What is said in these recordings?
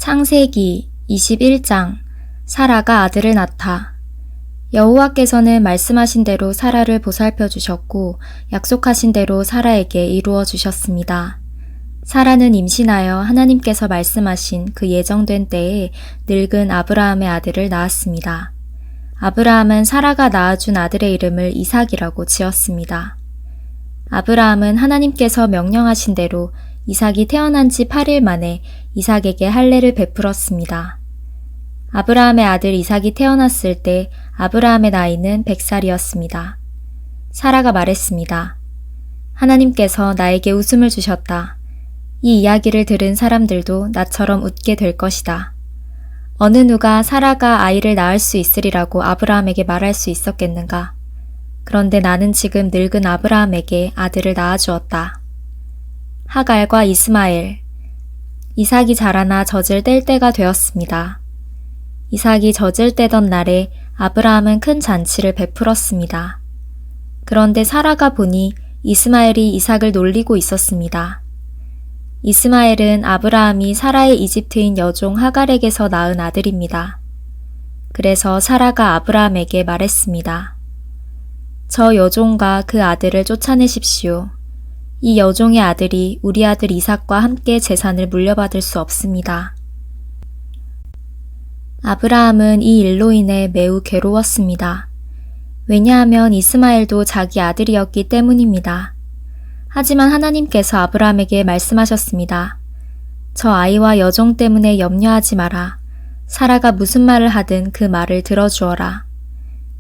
창세기 21장 사라가 아들을 낳다. 여호와께서는 말씀하신 대로 사라를 보살펴 주셨고 약속하신 대로 사라에게 이루어 주셨습니다. 사라는 임신하여 하나님께서 말씀하신 그 예정된 때에 늙은 아브라함의 아들을 낳았습니다. 아브라함은 사라가 낳아준 아들의 이름을 이삭이라고 지었습니다. 아브라함은 하나님께서 명령하신 대로 이삭이 태어난 지 8일 만에 이삭에게 할례를 베풀었습니다. 아브라함의 아들 이삭이 태어났을 때 아브라함의 나이는 100살이었습니다. 사라가 말했습니다. 하나님께서 나에게 웃음을 주셨다. 이 이야기를 들은 사람들도 나처럼 웃게 될 것이다. 어느 누가 사라가 아이를 낳을 수 있으리라고 아브라함에게 말할 수 있었겠는가? 그런데 나는 지금 늙은 아브라함에게 아들을 낳아주었다. 하갈과 이스마엘. 이삭이 자라나 젖을 뗄 때가 되었습니다. 이삭이 젖을 떼던 날에 아브라함은 큰 잔치를 베풀었습니다. 그런데 사라가 보니 이스마엘이 이삭을 놀리고 있었습니다. 이스마엘은 아브라함이 사라의 이집트인 여종 하갈에게서 낳은 아들입니다. 그래서 사라가 아브라함에게 말했습니다. 저 여종과 그 아들을 쫓아내십시오. 이 여종의 아들이 우리 아들 이삭과 함께 재산을 물려받을 수 없습니다. 아브라함은 이 일로 인해 매우 괴로웠습니다. 왜냐하면 이스마엘도 자기 아들이었기 때문입니다. 하지만 하나님께서 아브라함에게 말씀하셨습니다. 저 아이와 여종 때문에 염려하지 마라. 사라가 무슨 말을 하든 그 말을 들어주어라.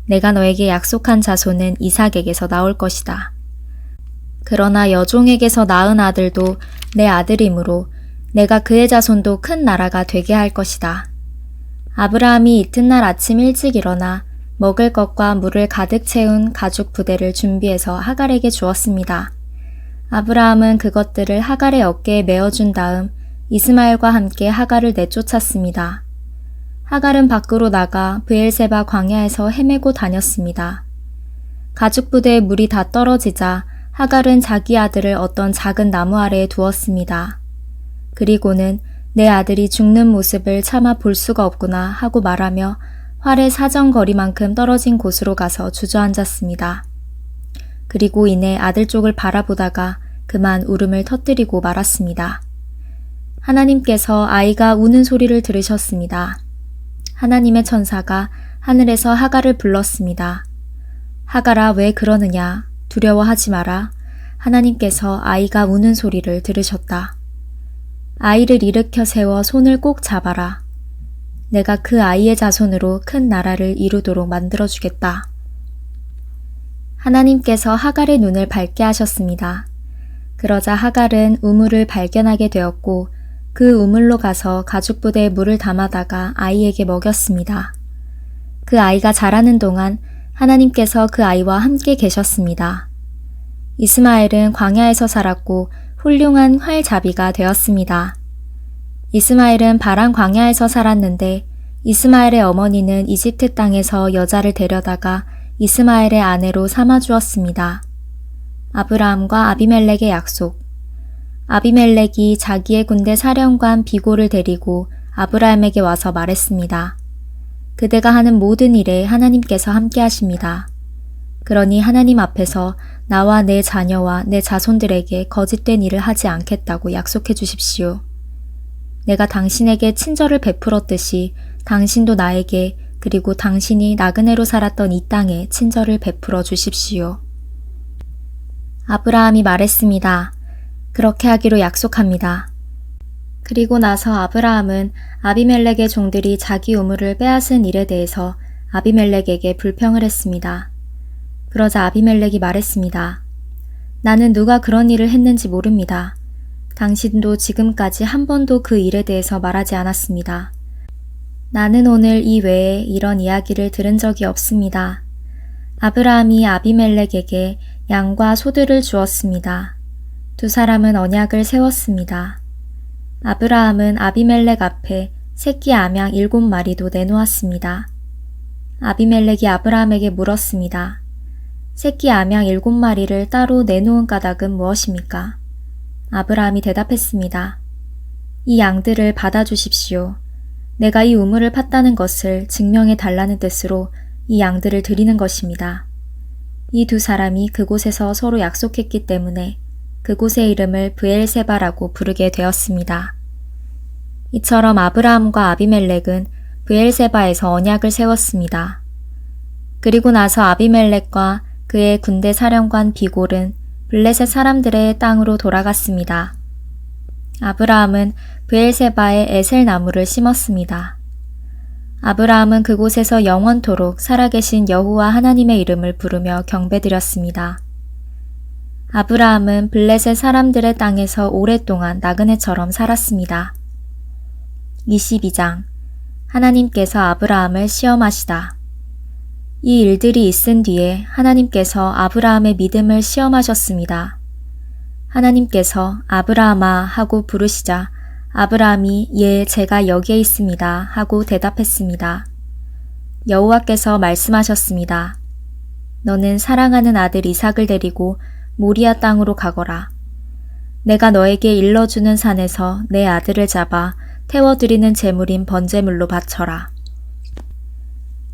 내가 너에게 약속한 자손은 이삭에게서 나올 것이다. 그러나 여종에게서 낳은 아들도 내 아들이므로 내가 그의 자손도 큰 나라가 되게 할 것이다. 아브라함이 이튿날 아침 일찍 일어나 먹을 것과 물을 가득 채운 가죽 부대를 준비해서 하갈에게 주었습니다. 아브라함은 그것들을 하갈의 어깨에 메어준 다음 이스마엘과 함께 하갈을 내쫓았습니다. 하갈은 밖으로 나가 브엘세바 광야에서 헤매고 다녔습니다. 가죽 부대에 물이 다 떨어지자 하갈은 자기 아들을 어떤 작은 나무 아래에 두었습니다. 그리고는 내 아들이 죽는 모습을 차마 볼 수가 없구나 하고 말하며 활의 사정거리만큼 떨어진 곳으로 가서 주저앉았습니다. 그리고 이내 아들 쪽을 바라보다가 그만 울음을 터뜨리고 말았습니다. 하나님께서 아이가 우는 소리를 들으셨습니다. 하나님의 천사가 하늘에서 하갈을 불렀습니다. 하갈아, 왜 그러느냐? 두려워하지 마라. 하나님께서 아이가 우는 소리를 들으셨다. 아이를 일으켜 세워 손을 꼭 잡아라. 내가 그 아이의 자손으로 큰 나라를 이루도록 만들어주겠다. 하나님께서 하갈의 눈을 밝게 하셨습니다. 그러자 하갈은 우물을 발견하게 되었고 그 우물로 가서 가죽부대에 물을 담아다가 아이에게 먹였습니다. 그 아이가 자라는 동안 하나님께서 그 아이와 함께 계셨습니다. 이스마엘은 광야에서 살았고 훌륭한 활잡이가 되었습니다. 이스마엘은 바란 광야에서 살았는데 이스마엘의 어머니는 이집트 땅에서 여자를 데려다가 이스마엘의 아내로 삼아주었습니다. 아브라함과 아비멜렉의 약속. 아비멜렉이 자기의 군대 사령관 비골을 데리고 아브라함에게 와서 말했습니다. 그대가 하는 모든 일에 하나님께서 함께 하십니다. 그러니 하나님 앞에서 나와 내 자녀와 내 자손들에게 거짓된 일을 하지 않겠다고 약속해 주십시오. 내가 당신에게 친절을 베풀었듯이 당신도 나에게 그리고 당신이 나그네로 살았던 이 땅에 친절을 베풀어 주십시오. 아브라함이 말했습니다. 그렇게 하기로 약속합니다. 그리고 나서 아브라함은 아비멜렉의 종들이 자기 우물을 빼앗은 일에 대해서 아비멜렉에게 불평을 했습니다. 그러자 아비멜렉이 말했습니다. 나는 누가 그런 일을 했는지 모릅니다. 당신도 지금까지 한 번도 그 일에 대해서 말하지 않았습니다. 나는 오늘 이 외에 이런 이야기를 들은 적이 없습니다. 아브라함이 아비멜렉에게 양과 소들을 주었습니다. 두 사람은 언약을 세웠습니다. 아브라함은 아비멜렉 앞에 새끼 암양 7마리도 내놓았습니다. 아비멜렉이 아브라함에게 물었습니다. 새끼 암양 7마리를 따로 내놓은 까닭은 무엇입니까? 아브라함이 대답했습니다. 이 양들을 받아주십시오. 내가 이 우물을 팠다는 것을 증명해 달라는 뜻으로 이 양들을 드리는 것입니다. 이 두 사람이 그곳에서 서로 약속했기 때문에 그곳의 이름을 브엘세바라고 부르게 되었습니다. 이처럼 아브라함과 아비멜렉은 브엘세바에서 언약을 세웠습니다. 그리고 나서 아비멜렉과 그의 군대 사령관 비골은 블레셋 사람들의 땅으로 돌아갔습니다. 아브라함은 브엘세바에 에셀 나무를 심었습니다. 아브라함은 그곳에서 영원토록 살아계신 여호와 하나님의 이름을 부르며 경배드렸습니다. 아브라함은 블레셋 사람들의 땅에서 오랫동안 나그네처럼 살았습니다. 22장 하나님께서 아브라함을 시험하시다. 이 일들이 있은 뒤에 하나님께서 아브라함의 믿음을 시험하셨습니다. 하나님께서 아브라함아 하고 부르시자 아브라함이 예, 제가 여기에 있습니다 하고 대답했습니다. 여호와께서 말씀하셨습니다. 너는 사랑하는 아들 이삭을 데리고 모리아 땅으로 가거라. 내가 너에게 일러주는 산에서 내 아들을 잡아 태워드리는 제물인 번제물로 바쳐라.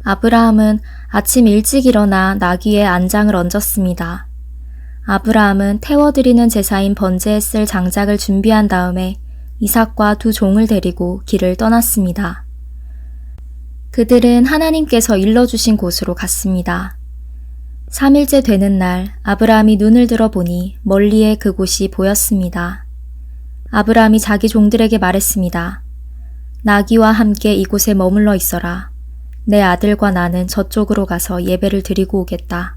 아브라함은 아침 일찍 일어나 나귀의 안장을 얹었습니다. 아브라함은 태워드리는 제사인 번제에 쓸 장작을 준비한 다음에 이삭과 두 종을 데리고 길을 떠났습니다. 그들은 하나님께서 일러주신 곳으로 갔습니다. 3일째 되는 날 아브라함이 눈을 들어보니 멀리에 그곳이 보였습니다. 아브라함이 자기 종들에게 말했습니다. 나귀와 함께 이곳에 머물러 있어라. 내 아들과 나는 저쪽으로 가서 예배를 드리고 오겠다.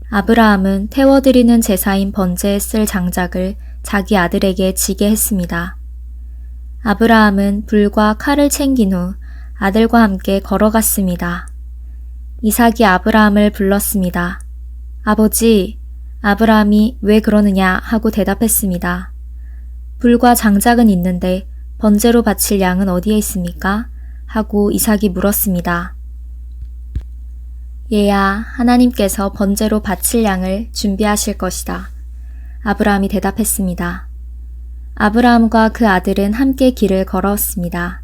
아브라함은 태워드리는 제사인 번제에 쓸 장작을 자기 아들에게 지게 했습니다. 아브라함은 불과 칼을 챙긴 후 아들과 함께 걸어갔습니다. 이삭이 아브라함을 불렀습니다. 아버지, 아브라함이 왜 그러느냐 하고 대답했습니다. 불과 장작은 있는데 번제로 바칠 양은 어디에 있습니까? 하고 이삭이 물었습니다. 얘야, 하나님께서 번제로 바칠 양을 준비하실 것이다. 아브라함이 대답했습니다. 아브라함과 그 아들은 함께 길을 걸었습니다.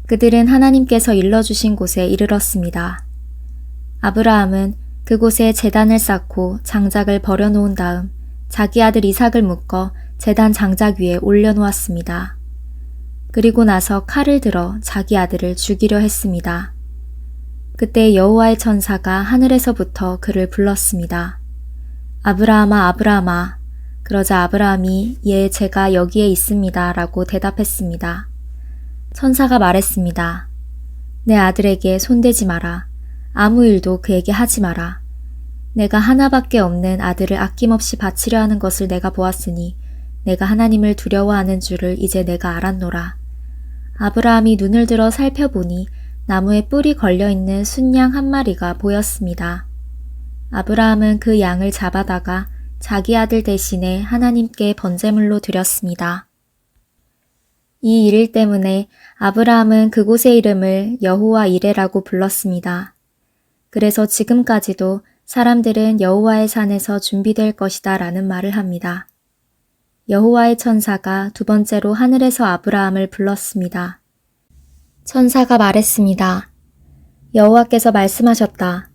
그들은 하나님께서 일러주신 곳에 이르렀습니다. 아브라함은 그곳에 제단을 쌓고 장작을 버려놓은 다음 자기 아들 이삭을 묶어 제단 장작 위에 올려놓았습니다. 그리고 나서 칼을 들어 자기 아들을 죽이려 했습니다. 그때 여호와의 천사가 하늘에서부터 그를 불렀습니다. 아브라함아, 아브라함아. 그러자 아브라함이 예, 제가 여기에 있습니다 라고 대답했습니다. 천사가 말했습니다. 내 아들에게 손대지 마라. 아무 일도 그에게 하지 마라. 내가 하나밖에 없는 아들을 아낌없이 바치려 하는 것을 내가 보았으니 내가 하나님을 두려워하는 줄을 이제 내가 알았노라. 아브라함이 눈을 들어 살펴보니 나무에 뿔이 걸려있는 순양 한 마리가 보였습니다. 아브라함은 그 양을 잡아다가 자기 아들 대신에 하나님께 번제물로 드렸습니다. 이 일 때문에 아브라함은 그곳의 이름을 여호와 이레라고 불렀습니다. 그래서 지금까지도 사람들은 여호와의 산에서 준비될 것이다 라는 말을 합니다. 여호와의 천사가 두 번째로 하늘에서 아브라함을 불렀습니다. 천사가 말했습니다. 여호와께서 말씀하셨다.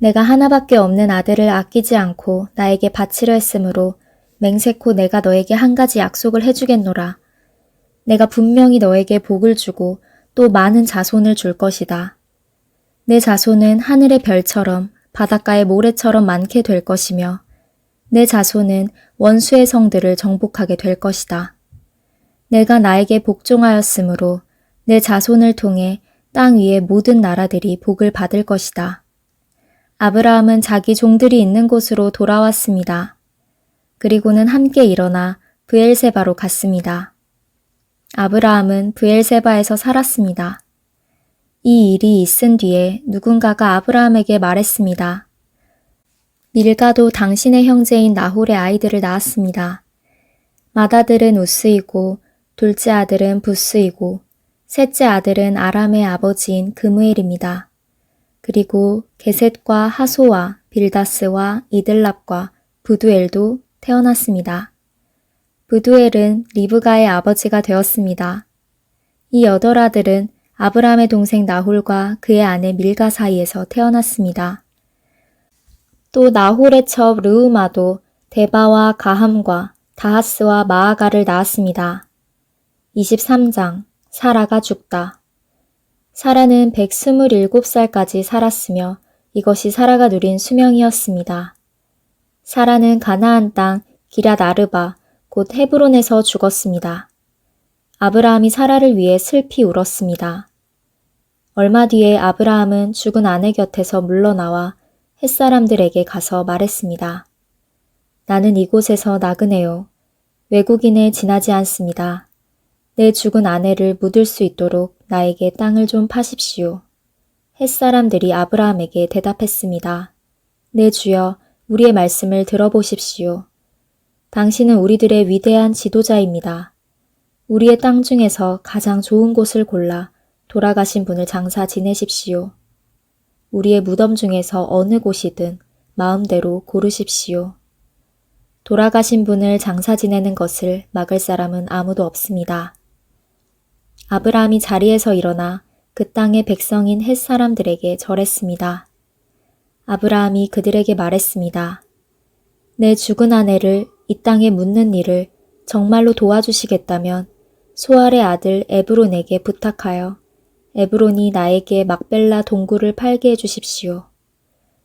내가 하나밖에 없는 아들을 아끼지 않고 나에게 바치려 했으므로 맹세코 내가 너에게 한 가지 약속을 해주겠노라. 내가 분명히 너에게 복을 주고 또 많은 자손을 줄 것이다. 내 자손은 하늘의 별처럼 바닷가의 모래처럼 많게 될 것이며 내 자손은 원수의 성들을 정복하게 될 것이다. 내가 나에게 복종하였으므로 내 자손을 통해 땅 위의 모든 나라들이 복을 받을 것이다. 아브라함은 자기 종들이 있는 곳으로 돌아왔습니다. 그리고는 함께 일어나 브엘세바로 갔습니다. 아브라함은 브엘세바에서 살았습니다. 이 일이 있은 뒤에 누군가가 아브라함에게 말했습니다. 밀가도 당신의 형제인 나홀의 아이들을 낳았습니다. 맏아들은 우스이고 둘째 아들은 부스이고 셋째 아들은 아람의 아버지인 그무엘입니다. 그리고 게셋과 하소와 빌다스와 이들랍과 부두엘도 태어났습니다. 부두엘은 리브가의 아버지가 되었습니다. 이 8아들은 아브라함의 동생 나홀과 그의 아내 밀가 사이에서 태어났습니다. 또 나홀의 첩 르우마도 데바와 가함과 다하스와 마아가를 낳았습니다. 23장 사라가 죽다. 사라는 127살까지 살았으며 이것이 사라가 누린 수명이었습니다. 사라는 가나안 땅 기럇 아르바 곧 헤브론에서 죽었습니다. 아브라함이 사라를 위해 슬피 울었습니다. 얼마 뒤에 아브라함은 죽은 아내 곁에서 물러나와 햇사람들에게 가서 말했습니다. 나는 이곳에서 나그네요. 외국인에 지나지 않습니다. 내 죽은 아내를 묻을 수 있도록 나에게 땅을 좀 파십시오. 햇사람들이 아브라함에게 대답했습니다. 내 주여, 우리의 말씀을 들어보십시오. 당신은 우리들의 위대한 지도자입니다. 우리의 땅 중에서 가장 좋은 곳을 골라 돌아가신 분을 장사 지내십시오. 우리의 무덤 중에서 어느 곳이든 마음대로 고르십시오. 돌아가신 분을 장사 지내는 것을 막을 사람은 아무도 없습니다. 아브라함이 자리에서 일어나 그 땅의 백성인 헷 사람들에게 절했습니다. 아브라함이 그들에게 말했습니다. 내 죽은 아내를 이 땅에 묻는 일을 정말로 도와주시겠다면 소알의 아들 에브론에게 부탁하여 에브론이 나에게 막벨라 동굴을 팔게 해주십시오.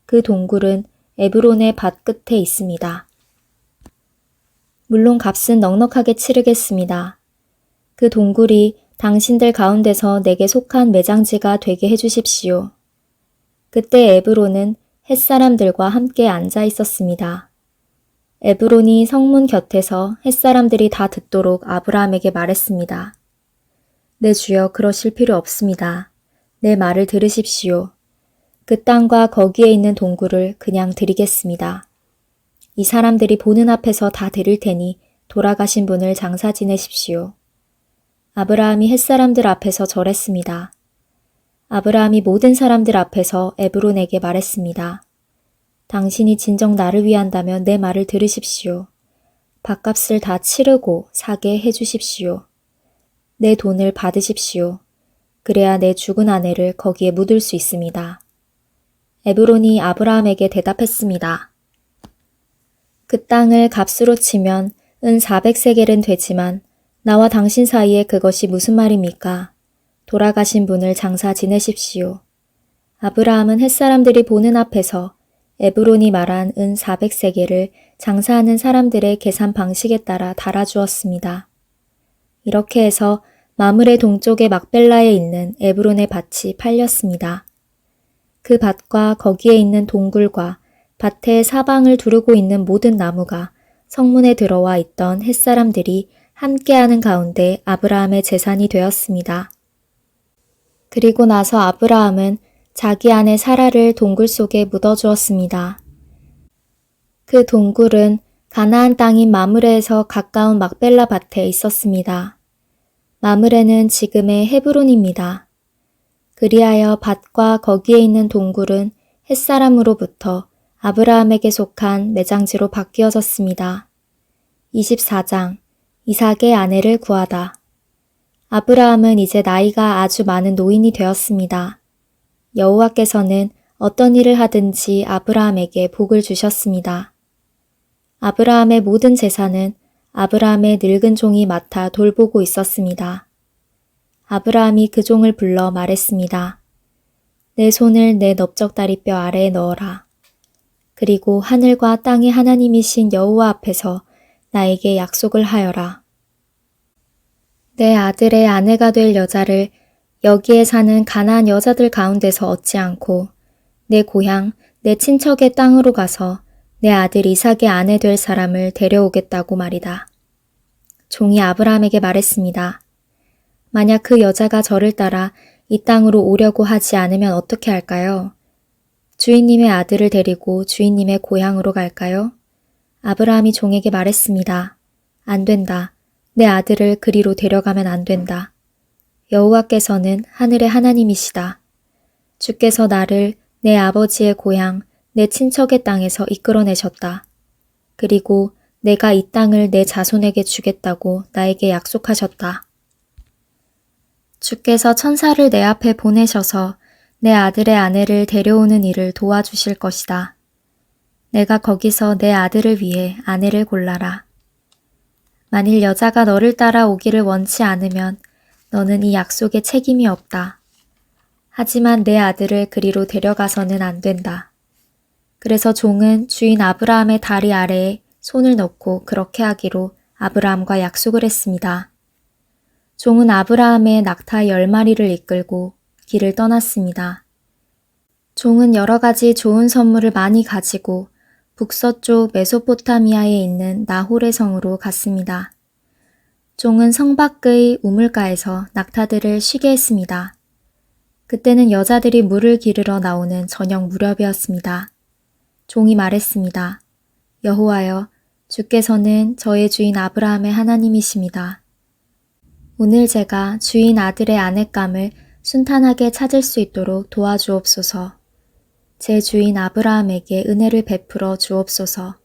그 동굴은 에브론의 밭 끝에 있습니다. 물론 값은 넉넉하게 치르겠습니다. 그 동굴이 당신들 가운데서 내게 속한 매장지가 되게 해주십시오. 그때 에브론은 햇사람들과 함께 앉아 있었습니다. 에브론이 성문 곁에서 햇사람들이 다 듣도록 아브라함에게 말했습니다. 내 주여, 그러실 필요 없습니다. 내 말을 들으십시오. 그 땅과 거기에 있는 동굴을 그냥 드리겠습니다. 이 사람들이 보는 앞에서 다 드릴 테니 돌아가신 분을 장사 지내십시오. 아브라함이 햇사람들 앞에서 절했습니다. 아브라함이 모든 사람들 앞에서 에브론에게 말했습니다. 당신이 진정 나를 위한다면 내 말을 들으십시오. 밥값을 다 치르고 사게 해주십시오. 내 돈을 받으십시오. 그래야 내 죽은 아내를 거기에 묻을 수 있습니다. 에브론이 아브라함에게 대답했습니다. 그 땅을 값으로 치면 은 400세겔은 되지만 나와 당신 사이에 그것이 무슨 말입니까? 돌아가신 분을 장사 지내십시오. 아브라함은 햇사람들이 보는 앞에서 에브론이 말한 은 400세겔을 장사하는 사람들의 계산 방식에 따라 달아주었습니다. 이렇게 해서 마므레 동쪽의 막벨라에 있는 에브론의 밭이 팔렸습니다. 그 밭과 거기에 있는 동굴과 밭의 사방을 두르고 있는 모든 나무가 성문에 들어와 있던 햇사람들이 함께하는 가운데 아브라함의 재산이 되었습니다. 그리고 나서 아브라함은 자기 아내 사라를 동굴 속에 묻어주었습니다. 그 동굴은 가나안 땅인 마므레에서 가까운 막벨라 밭에 있었습니다. 마므레는 지금의 헤브론입니다. 그리하여 밭과 거기에 있는 동굴은 햇사람으로부터 아브라함에게 속한 매장지로 바뀌어졌습니다. 24장 이삭의 아내를 구하다. 아브라함은 이제 나이가 아주 많은 노인이 되었습니다. 여호와께서는 어떤 일을 하든지 아브라함에게 복을 주셨습니다. 아브라함의 모든 재산은 아브라함의 늙은 종이 맡아 돌보고 있었습니다. 아브라함이 그 종을 불러 말했습니다. 내 손을 내 넓적다리뼈 아래에 넣어라. 그리고 하늘과 땅의 하나님이신 여호와 앞에서 나에게 약속을 하여라. 내 아들의 아내가 될 여자를 여기에 사는 가나안 여자들 가운데서 얻지 않고 내 고향, 내 친척의 땅으로 가서 내 아들 이삭의 아내 될 사람을 데려오겠다고 말이다. 종이 아브라함에게 말했습니다. 만약 그 여자가 저를 따라 이 땅으로 오려고 하지 않으면 어떻게 할까요? 주인님의 아들을 데리고 주인님의 고향으로 갈까요? 아브라함이 종에게 말했습니다. 안 된다. 내 아들을 그리로 데려가면 안 된다. 여호와께서는 하늘의 하나님이시다. 주께서 나를 내 아버지의 고향, 내 친척의 땅에서 이끌어내셨다. 그리고 내가 이 땅을 내 자손에게 주겠다고 나에게 약속하셨다. 주께서 천사를 내 앞에 보내셔서 내 아들의 아내를 데려오는 일을 도와주실 것이다. 내가 거기서 내 아들을 위해 아내를 골라라. 만일 여자가 너를 따라 오기를 원치 않으면 너는 이 약속에 책임이 없다. 하지만 내 아들을 그리로 데려가서는 안 된다. 그래서 종은 주인 아브라함의 다리 아래에 손을 넣고 그렇게 하기로 아브라함과 약속을 했습니다. 종은 아브라함의 낙타 10마리를 이끌고 길을 떠났습니다. 종은 여러 가지 좋은 선물을 많이 가지고 북서쪽 메소포타미아에 있는 나홀의 성으로 갔습니다. 종은 성 밖의 우물가에서 낙타들을 쉬게 했습니다. 그때는 여자들이 물을 기르러 나오는 저녁 무렵이었습니다. 종이 말했습니다. 여호와여, 주께서는 저의 주인 아브라함의 하나님이십니다. 오늘 제가 주인 아들의 아내감을 순탄하게 찾을 수 있도록 도와주옵소서. 제 주인 아브라함에게 은혜를 베풀어 주옵소서.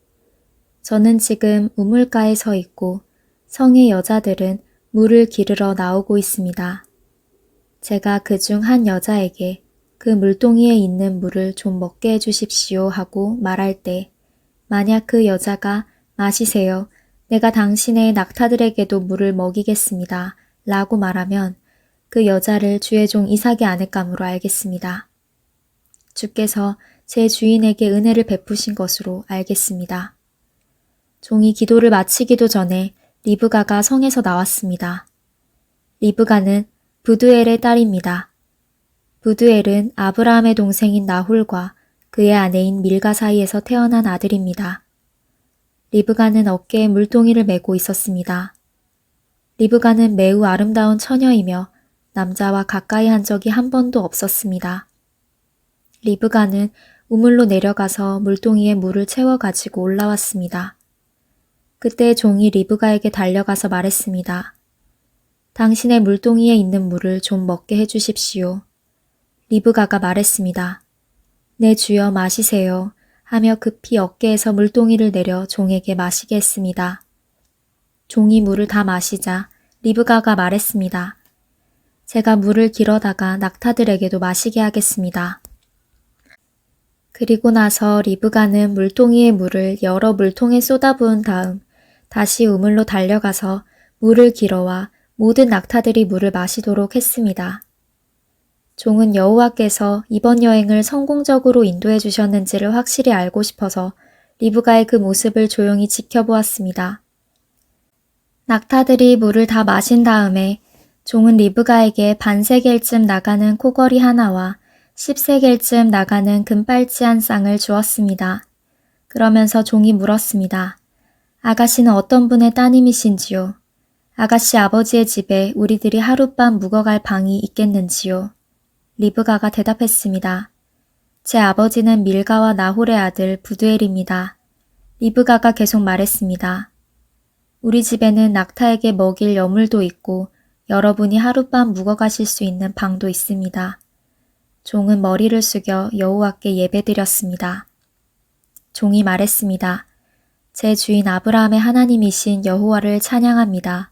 저는 지금 우물가에 서 있고 성의 여자들은 물을 기르러 나오고 있습니다. 제가 그중 한 여자에게 그 물동이에 있는 물을 좀 먹게 해주십시오 하고 말할 때 만약 그 여자가 마시세요. 내가 당신의 낙타들에게도 물을 먹이겠습니다. 라고 말하면 그 여자를 주의 종 이삭의 아내감으로 알겠습니다. 주께서 제 주인에게 은혜를 베푸신 것으로 알겠습니다. 종이 기도를 마치기도 전에 리브가가 성에서 나왔습니다. 리브가는 부두엘의 딸입니다. 부두엘은 아브라함의 동생인 나홀과 그의 아내인 밀가 사이에서 태어난 아들입니다. 리브가는 어깨에 물동이를 메고 있었습니다. 리브가는 매우 아름다운 처녀이며 남자와 가까이 한 적이 한 번도 없었습니다. 리브가는 우물로 내려가서 물동이에 물을 채워가지고 올라왔습니다. 그때 종이 리브가에게 달려가서 말했습니다. 당신의 물동이에 있는 물을 좀 먹게 해주십시오. 리브가가 말했습니다. 네 주여 마시세요 하며 급히 어깨에서 물동이를 내려 종에게 마시게 했습니다. 종이 물을 다 마시자 리브가가 말했습니다. 제가 물을 길어다가 낙타들에게도 마시게 하겠습니다. 그리고 나서 리브가는 물동이의 물을 여러 물통에 쏟아부은 다음 다시 우물로 달려가서 물을 길어와 모든 낙타들이 물을 마시도록 했습니다. 종은 여호와께서 이번 여행을 성공적으로 인도해 주셨는지를 확실히 알고 싶어서 리브가의 그 모습을 조용히 지켜보았습니다. 낙타들이 물을 다 마신 다음에 종은 리브가에게 반세겔쯤 나가는 코걸이 하나와 10세겔쯤 나가는 금빨지 한 쌍을 주었습니다. 그러면서 종이 물었습니다. 아가씨는 어떤 분의 따님이신지요? 아가씨 아버지의 집에 우리들이 하룻밤 묵어갈 방이 있겠는지요? 리브가가 대답했습니다. 제 아버지는 밀가와 나홀의 아들 부두엘입니다. 리브가가 계속 말했습니다. 우리 집에는 낙타에게 먹일 여물도 있고 여러분이 하룻밤 묵어가실 수 있는 방도 있습니다. 종은 머리를 숙여 여호와께 예배드렸습니다. 종이 말했습니다. 제 주인 아브라함의 하나님이신 여호와를 찬양합니다.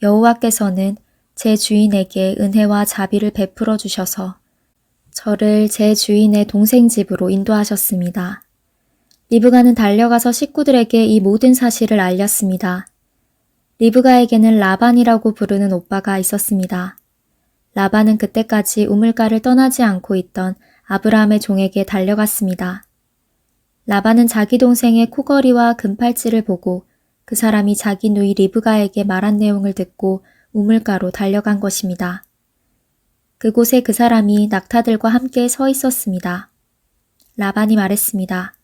여호와께서는 제 주인에게 은혜와 자비를 베풀어 주셔서 저를 제 주인의 동생 집으로 인도하셨습니다. 리브가는 달려가서 식구들에게 이 모든 사실을 알렸습니다. 리브가에게는 라반이라고 부르는 오빠가 있었습니다. 라반은 그때까지 우물가를 떠나지 않고 있던 아브라함의 종에게 달려갔습니다. 라반은 자기 동생의 코걸이와 금팔찌를 보고 그 사람이 자기 누이 리브가에게 말한 내용을 듣고 우물가로 달려간 것입니다. 그곳에 그 사람이 낙타들과 함께 서 있었습니다. 라반이 말했습니다.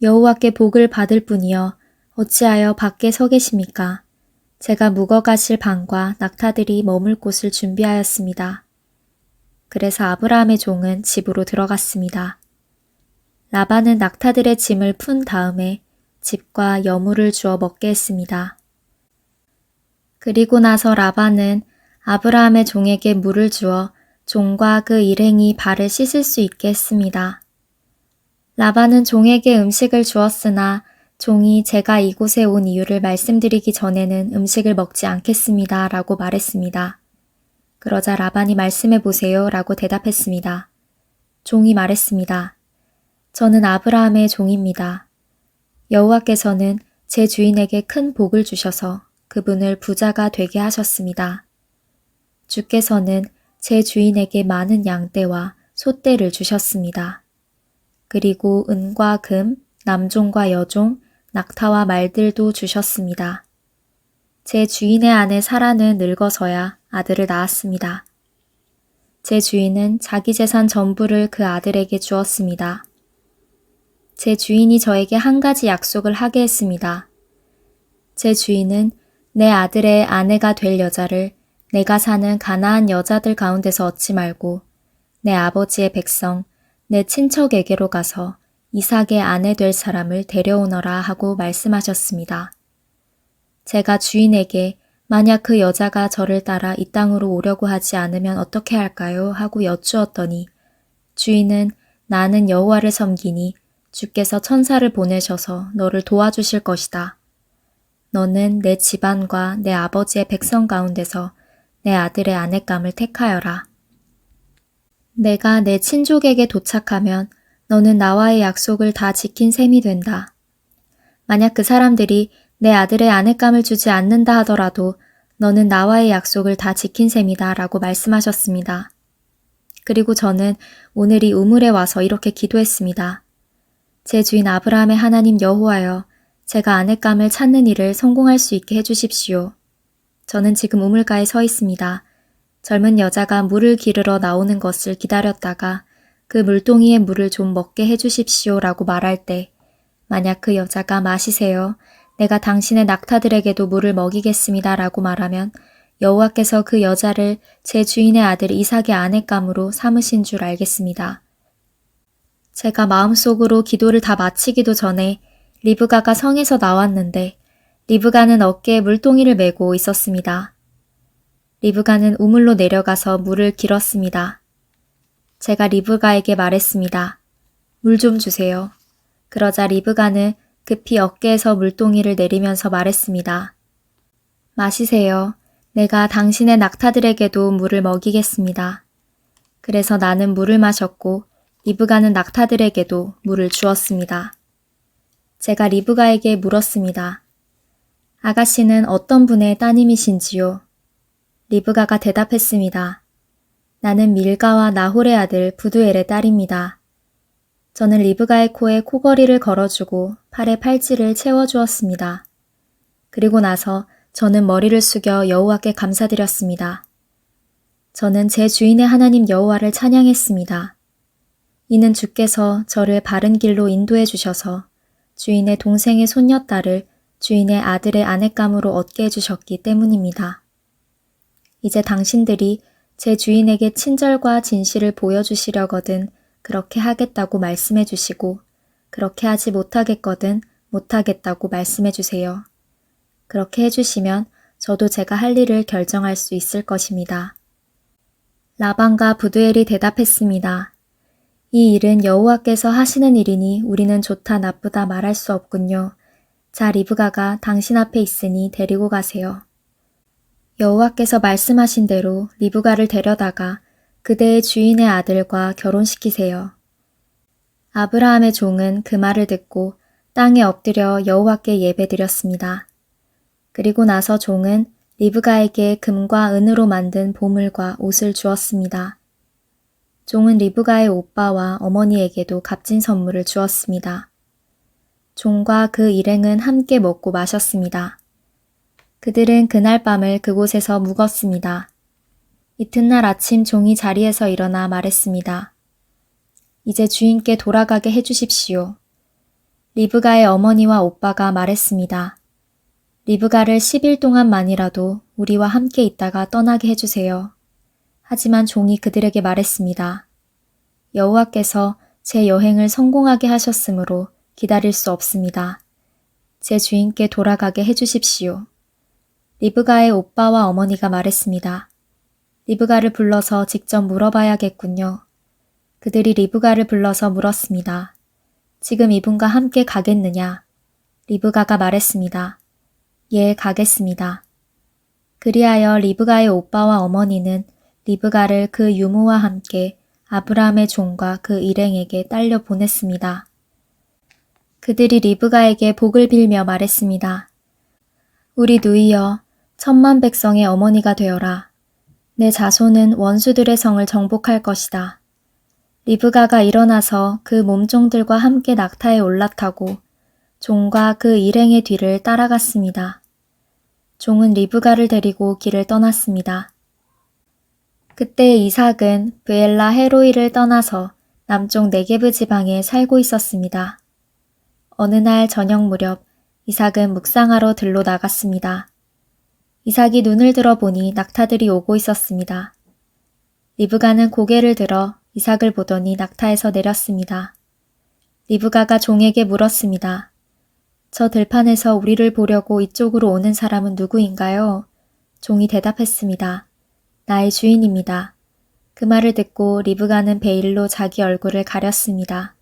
여호와께 복을 받을 뿐이여 어찌하여 밖에 서 계십니까? 제가 묵어가실 방과 낙타들이 머물 곳을 준비하였습니다. 그래서 아브라함의 종은 집으로 들어갔습니다. 라반은 낙타들의 짐을 푼 다음에 집과 여물을 주어 먹게 했습니다. 그리고 나서 라반은 아브라함의 종에게 물을 주어 종과 그 일행이 발을 씻을 수 있게 했습니다. 라반은 종에게 음식을 주었으나 종이 제가 이곳에 온 이유를 말씀드리기 전에는 음식을 먹지 않겠습니다 라고 말했습니다. 그러자 라반이 말씀해 보세요 라고 대답했습니다. 종이 말했습니다. 저는 아브라함의 종입니다. 여호와께서는 제 주인에게 큰 복을 주셔서 그분을 부자가 되게 하셨습니다. 주께서는 제 주인에게 많은 양떼와 소떼를 주셨습니다. 그리고 은과 금, 남종과 여종, 낙타와 말들도 주셨습니다. 제 주인의 아내 사라는 늙어서야 아들을 낳았습니다. 제 주인은 자기 재산 전부를 그 아들에게 주었습니다. 제 주인이 저에게 한 가지 약속을 하게 했습니다. 제 주인은 내 아들의 아내가 될 여자를 내가 사는 가나안 여자들 가운데서 얻지 말고 내 아버지의 백성, 내 친척에게로 가서 이삭의 아내 될 사람을 데려오너라 하고 말씀하셨습니다. 제가 주인에게 만약 그 여자가 저를 따라 이 땅으로 오려고 하지 않으면 어떻게 할까요? 하고 여쭈었더니 주인은 나는 여호와를 섬기니 주께서 천사를 보내셔서 너를 도와주실 것이다. 너는 내 집안과 내 아버지의 백성 가운데서 내 아들의 아내감을 택하여라. 내가 내 친족에게 도착하면 너는 나와의 약속을 다 지킨 셈이 된다. 만약 그 사람들이 내 아들의 아내감을 주지 않는다 하더라도 너는 나와의 약속을 다 지킨 셈이다 라고 말씀하셨습니다. 그리고 저는 오늘이 우물에 와서 이렇게 기도했습니다. 제 주인 아브라함의 하나님 여호와여, 제가 아내감을 찾는 일을 성공할 수 있게 해주십시오. 저는 지금 우물가에 서 있습니다. 젊은 여자가 물을 기르러 나오는 것을 기다렸다가 그 물동이의 물을 좀 먹게 해주십시오 라고 말할 때 만약 그 여자가 마시세요. 내가 당신의 낙타들에게도 물을 먹이겠습니다 라고 말하면 여호와께서 그 여자를 제 주인의 아들 이삭의 아내감으로 삼으신 줄 알겠습니다. 제가 마음속으로 기도를 다 마치기도 전에 리브가가 성에서 나왔는데 리브가는 어깨에 물동이를 메고 있었습니다. 리브가는 우물로 내려가서 물을 길었습니다. 제가 리브가에게 말했습니다. 물 좀 주세요. 그러자 리브가는 급히 어깨에서 물동이를 내리면서 말했습니다. 마시세요. 내가 당신의 낙타들에게도 물을 먹이겠습니다. 그래서 나는 물을 마셨고 리브가는 낙타들에게도 물을 주었습니다. 제가 리브가에게 물었습니다. 아가씨는 어떤 분의 따님이신지요? 리브가가 대답했습니다. 나는 밀가와 나홀의 아들 부두엘의 딸입니다. 저는 리브가의 코에 코걸이를 걸어주고 팔에 팔찌를 채워주었습니다. 그리고 나서 저는 머리를 숙여 여호와께 감사드렸습니다. 저는 제 주인의 하나님 여호와를 찬양했습니다. 이는 주께서 저를 바른 길로 인도해 주셔서 주인의 동생의 손녀딸을 주인의 아들의 아내감으로 얻게 해주셨기 때문입니다. 이제 당신들이 제 주인에게 친절과 진실을 보여주시려거든 그렇게 하겠다고 말씀해 주시고 그렇게 하지 못하겠거든 못하겠다고 말씀해 주세요. 그렇게 해주시면 저도 제가 할 일을 결정할 수 있을 것입니다. 라반과 부두엘이 대답했습니다. 이 일은 여호와께서 하시는 일이니 우리는 좋다 나쁘다 말할 수 없군요. 자, 리브가가 당신 앞에 있으니 데리고 가세요. 여호와께서 말씀하신 대로 리브가를 데려다가 그대의 주인의 아들과 결혼시키세요. 아브라함의 종은 그 말을 듣고 땅에 엎드려 여호와께 예배드렸습니다. 그리고 나서 종은 리브가에게 금과 은으로 만든 보물과 옷을 주었습니다. 종은 리브가의 오빠와 어머니에게도 값진 선물을 주었습니다. 종과 그 일행은 함께 먹고 마셨습니다. 그들은 그날 밤을 그곳에서 묵었습니다. 이튿날 아침 종이 자리에서 일어나 말했습니다. 이제 주인께 돌아가게 해주십시오. 리브가의 어머니와 오빠가 말했습니다. 리브가를 10일 동안만이라도 우리와 함께 있다가 떠나게 해주세요. 하지만 종이 그들에게 말했습니다. 여호와께서 제 여행을 성공하게 하셨으므로 기다릴 수 없습니다. 제 주인께 돌아가게 해주십시오. 리브가의 오빠와 어머니가 말했습니다. 리브가를 불러서 직접 물어봐야겠군요. 그들이 리브가를 불러서 물었습니다. 지금 이분과 함께 가겠느냐? 리브가가 말했습니다. 예, 가겠습니다. 그리하여 리브가의 오빠와 어머니는 리브가를 그 유모와 함께 아브라함의 종과 그 일행에게 딸려 보냈습니다. 그들이 리브가에게 복을 빌며 말했습니다. 우리 누이여, 천만 백성의 어머니가 되어라. 내 자손은 원수들의 성을 정복할 것이다. 리브가가 일어나서 그 몸종들과 함께 낙타에 올라타고 종과 그 일행의 뒤를 따라갔습니다. 종은 리브가를 데리고 길을 떠났습니다. 그때 이삭은 브엘라 헤로이를 떠나서 남쪽 네게브 지방에 살고 있었습니다. 어느 날 저녁 무렵 이삭은 묵상하러 들로 나갔습니다. 이삭이 눈을 들어보니 낙타들이 오고 있었습니다. 리브가는 고개를 들어 이삭을 보더니 낙타에서 내렸습니다. 리브가가 종에게 물었습니다. 저 들판에서 우리를 보려고 이쪽으로 오는 사람은 누구인가요? 종이 대답했습니다. 나의 주인입니다. 그 말을 듣고 리브가는 베일로 자기 얼굴을 가렸습니다.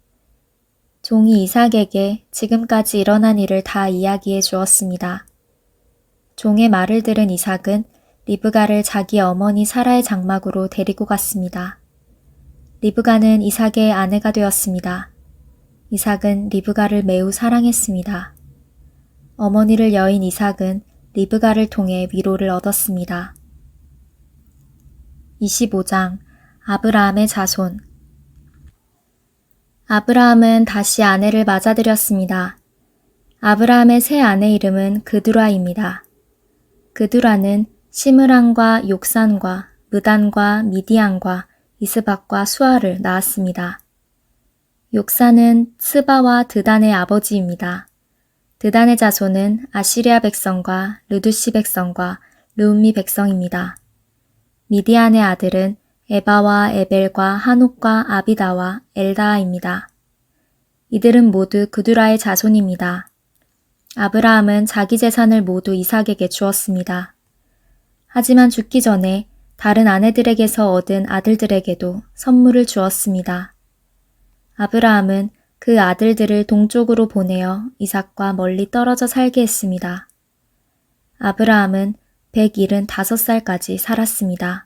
종이 이삭에게 지금까지 일어난 일을 다 이야기해 주었습니다. 종의 말을 들은 이삭은 리브가를 자기 어머니 사라의 장막으로 데리고 갔습니다. 리브가는 이삭의 아내가 되었습니다. 이삭은 리브가를 매우 사랑했습니다. 어머니를 여인 이삭은 리브가를 통해 위로를 얻었습니다. 25장 아브라함의 자손. 아브라함은 다시 아내를 맞아들였습니다. 아브라함의 새 아내 이름은 그두라입니다. 그두라는 시므란과 욕산과 무단과 미디안과 이스박과 수아를 낳았습니다. 욕산은 스바와 드단의 아버지입니다. 드단의 자손은 아시리아 백성과 르두시 백성과 르움미 백성입니다. 미디안의 아들은 에바와 에벨과 하녹과 아비다와 엘다아입니다. 이들은 모두 그두라의 자손입니다. 아브라함은 자기 재산을 모두 이삭에게 주었습니다. 하지만 죽기 전에 다른 아내들에게서 얻은 아들들에게도 선물을 주었습니다. 아브라함은 그 아들들을 동쪽으로 보내어 이삭과 멀리 떨어져 살게 했습니다. 아브라함은 175살까지 살았습니다.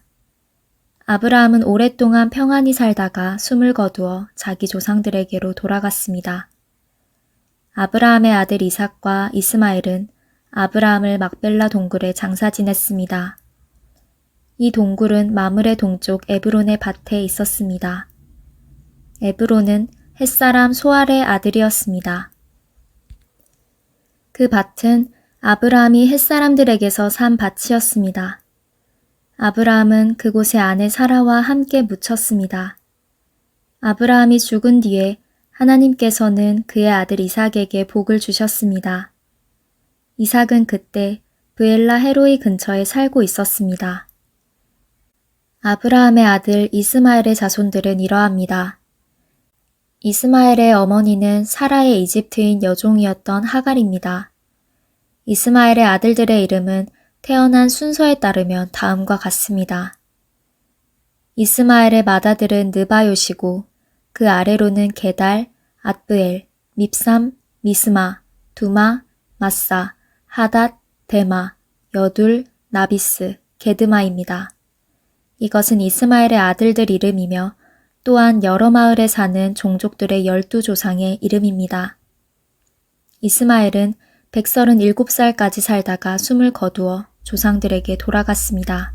아브라함은 오랫동안 평안히 살다가 숨을 거두어 자기 조상들에게로 돌아갔습니다. 아브라함의 아들 이삭과 이스마엘은 아브라함을 막벨라 동굴에 장사 지냈습니다. 이 동굴은 마므레 동쪽 에브론의 밭에 있었습니다. 에브론은 햇사람 소알의 아들이었습니다. 그 밭은 아브라함이 햇사람들에게서 산 밭이었습니다. 아브라함은 그곳에 아내 사라와 함께 묻혔습니다. 아브라함이 죽은 뒤에 하나님께서는 그의 아들 이삭에게 복을 주셨습니다. 이삭은 그때 브엘라 헤로이 근처에 살고 있었습니다. 아브라함의 아들 이스마엘의 자손들은 이러합니다. 이스마엘의 어머니는 사라의 이집트인 여종이었던 하갈입니다. 이스마엘의 아들들의 이름은 태어난 순서에 따르면 다음과 같습니다. 이스마엘의 맏아들은 느바요시고 그 아래로는 게달, 앗브엘, 밉삼, 미스마, 두마, 마사, 하닷, 데마, 여둘, 나비스, 게드마입니다. 이것은 이스마엘의 아들들 이름이며 또한 여러 마을에 사는 종족들의 12조상의 이름입니다. 이스마엘은 137살까지 살다가 숨을 거두어 조상들에게 돌아갔습니다.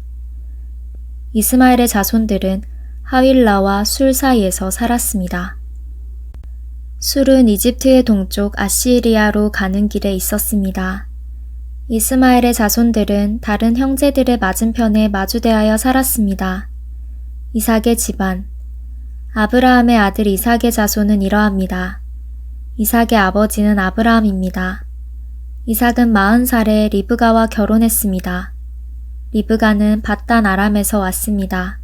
이스마엘의 자손들은 하윌라와 술 사이에서 살았습니다. 술은 이집트의 동쪽 아시리아로 가는 길에 있었습니다. 이스마엘의 자손들은 다른 형제들의 맞은편에 마주대하여 살았습니다. 이삭의 집안. 아브라함의 아들 이삭의 자손은 이러합니다. 이삭의 아버지는 아브라함입니다. 이삭은 40살에 리브가와 결혼했습니다. 리브가는 밧단 아람에서 왔습니다.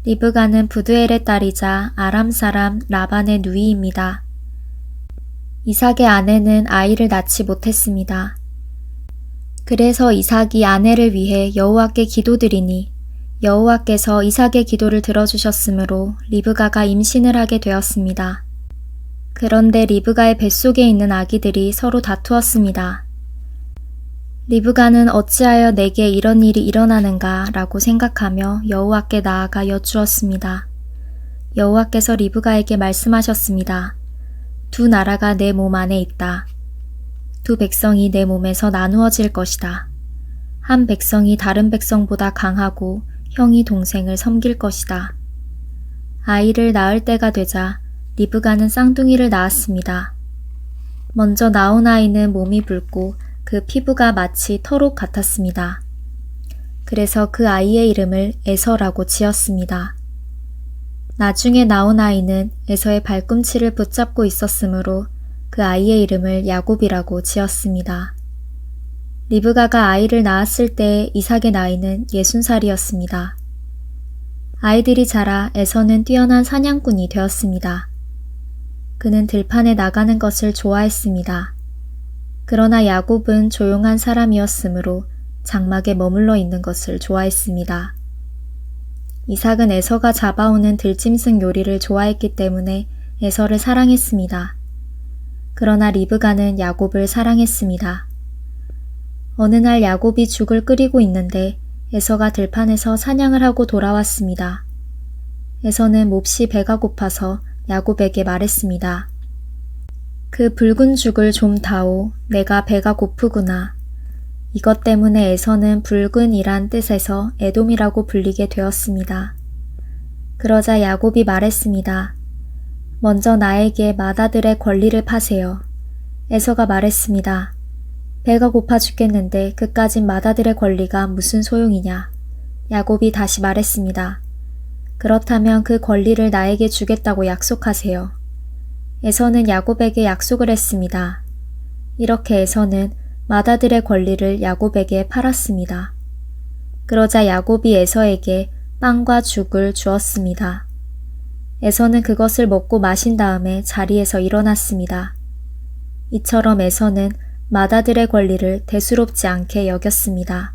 리브가는 부드엘의 딸이자 아람 사람 라반의 누이입니다. 이삭의 아내는 아이를 낳지 못했습니다. 그래서 이삭이 아내를 위해 여호와께 기도드리니 여호와께서 이삭의 기도를 들어주셨으므로 리브가가 임신을 하게 되었습니다. 그런데 리브가의 뱃속에 있는 아기들이 서로 다투었습니다. 리브가는 어찌하여 내게 이런 일이 일어나는가 라고 생각하며 여호와께 나아가 여쭈었습니다. 여호와께서 리브가에게 말씀하셨습니다. 두 나라가 내 몸 안에 있다. 두 백성이 내 몸에서 나누어질 것이다. 한 백성이 다른 백성보다 강하고 형이 동생을 섬길 것이다. 아이를 낳을 때가 되자 리브가는 쌍둥이를 낳았습니다. 먼저 나온 아이는 몸이 붉고 그 피부가 마치 털옷 같았습니다. 그래서 그 아이의 이름을 에서라고 지었습니다. 나중에 나온 아이는 에서의 발꿈치를 붙잡고 있었으므로 그 아이의 이름을 야곱이라고 지었습니다. 리브가가 아이를 낳았을 때 이삭의 나이는 60살이었습니다. 아이들이 자라 에서는 뛰어난 사냥꾼이 되었습니다. 그는 들판에 나가는 것을 좋아했습니다. 그러나 야곱은 조용한 사람이었으므로 장막에 머물러 있는 것을 좋아했습니다. 이삭은 에서가 잡아오는 들짐승 요리를 좋아했기 때문에 에서를 사랑했습니다. 그러나 리브가는 야곱을 사랑했습니다. 어느 날 야곱이 죽을 끓이고 있는데 에서가 들판에서 사냥을 하고 돌아왔습니다. 에서는 몹시 배가 고파서 야곱에게 말했습니다. 그 붉은 죽을 좀 다오. 내가 배가 고프구나. 이것 때문에 에서는 붉은이란 뜻에서 에돔이라고 불리게 되었습니다. 그러자 야곱이 말했습니다. 먼저 나에게 맏아들의 권리를 파세요. 에서가 말했습니다. 배가 고파 죽겠는데 그까진 맏아들의 권리가 무슨 소용이냐. 야곱이 다시 말했습니다. 그렇다면 그 권리를 나에게 주겠다고 약속하세요. 에서는 야곱에게 약속을 했습니다. 이렇게 에서는 맏아들의 권리를 야곱에게 팔았습니다. 그러자 야곱이 에서에게 빵과 죽을 주었습니다. 에서는 그것을 먹고 마신 다음에 자리에서 일어났습니다. 이처럼 에서는 맏아들의 권리를 대수롭지 않게 여겼습니다.